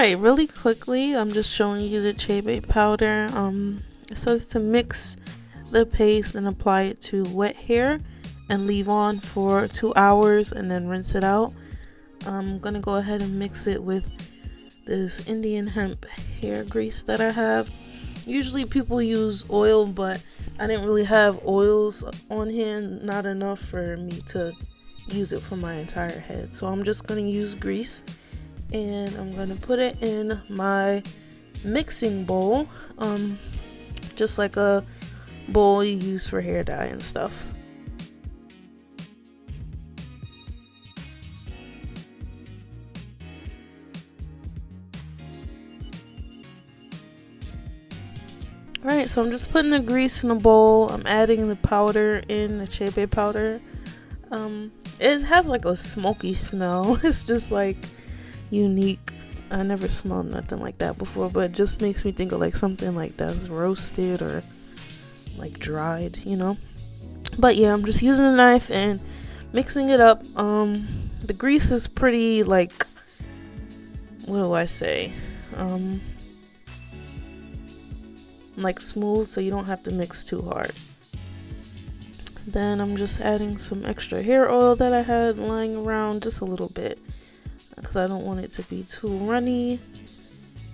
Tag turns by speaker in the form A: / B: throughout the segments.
A: Alright, really quickly, I'm just showing you the CHEBE powder. It says to mix the paste and apply it to wet hair and leave on for 2 hours and then rinse it out. I'm gonna go ahead and mix it with this Indian hemp hair grease that I have. Usually people use oil, but I didn't really have oils on hand, not enough for me to use it for my entire head. So I'm just gonna use grease, and I'm gonna put it in my mixing bowl, just like a bowl you use for hair dye and stuff. Alright, so I'm just putting the grease in a bowl. I'm adding the powder in, the CHEBE powder. It has like a smoky smell. It's just like unique. I never smelled nothing like that before, but it just makes me think of like something like that's roasted or like dried, you know. But yeah, I'm just using a knife and mixing it up. The grease is pretty, like, what do I say, like smooth, so you don't have to mix too hard. Then I'm just adding some extra hair oil that I had lying around, just a little bit, because I don't want it to be too runny.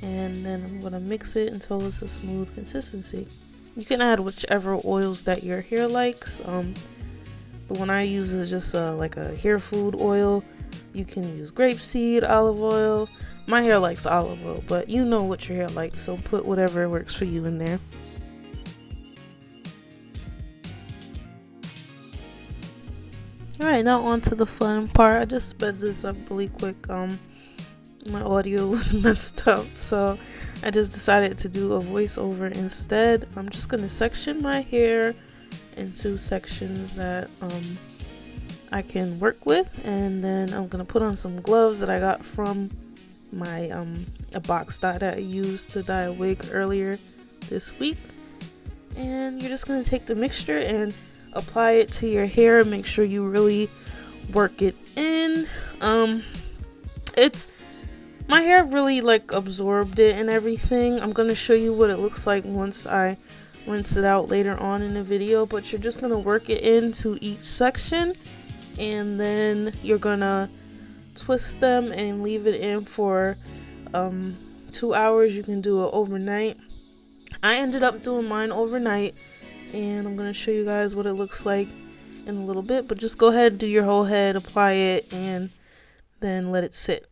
A: And then I'm gonna mix it until it's a smooth consistency. You can add whichever oils that your hair likes. The one I use is just like a hair food oil. You can use grapeseed, olive oil. My hair likes olive oil, but you know what your hair likes, so put whatever works for you in there. Alright, now on to the fun part. I just sped this up really quick. My audio was messed up, so I just decided to do a voiceover instead. I'm just gonna section my hair into sections that I can work with, and then I'm gonna put on some gloves that I got from my a box dye that I used to dye a wig earlier this week. And you're just gonna take the mixture and apply it to your hair. Make sure you really work it in. It's my hair really like absorbed it and everything. I'm gonna show you what it looks like once I rinse it out later on in the video, but you're just gonna work it into each section, and then you're gonna twist them and leave it in for 2 hours. You can do it overnight. I ended up doing mine overnight, and I'm gonna show you guys what it looks like in a little bit, but just go ahead and do your whole head, apply it, and then let it sit.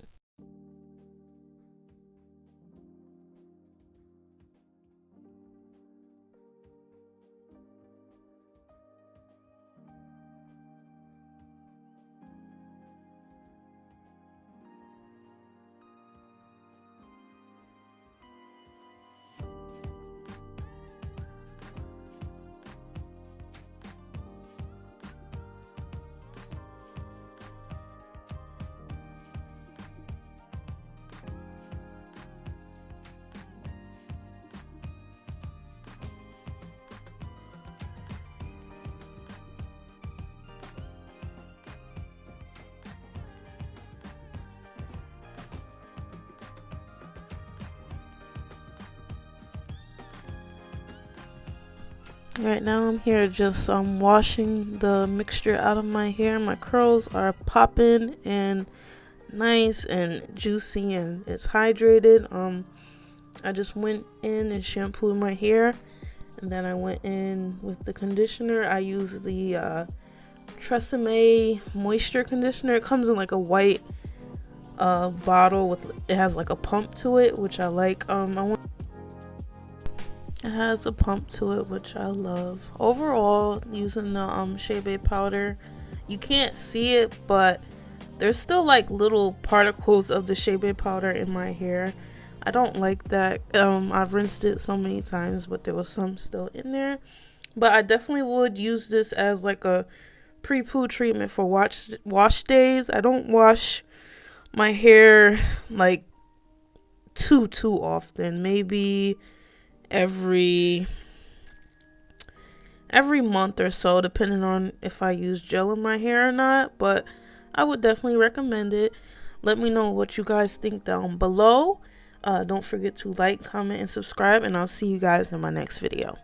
A: Alright, now I'm here just washing the mixture out of my hair. My curls are popping and nice and juicy, and it's hydrated. I just went in and shampooed my hair, and then I went in with the conditioner. I use the Tresemme moisture conditioner. It comes in like a white bottle with, it has like a pump to it, which I like. It has a pump to it, which I love. Overall, using the CHEBE powder, you can't see it, but there's still like little particles of the CHEBE powder in my hair. I don't like that. I've rinsed it so many times, but there was some still in there. But I definitely would use this as like a pre-poo treatment for wash days. I don't wash my hair like too often. Maybe every month or so, depending on if I use gel in my hair or not. But I would definitely recommend it. Let me know what you guys think down below. Don't forget to like, comment, and subscribe, and I'll see you guys in my next video.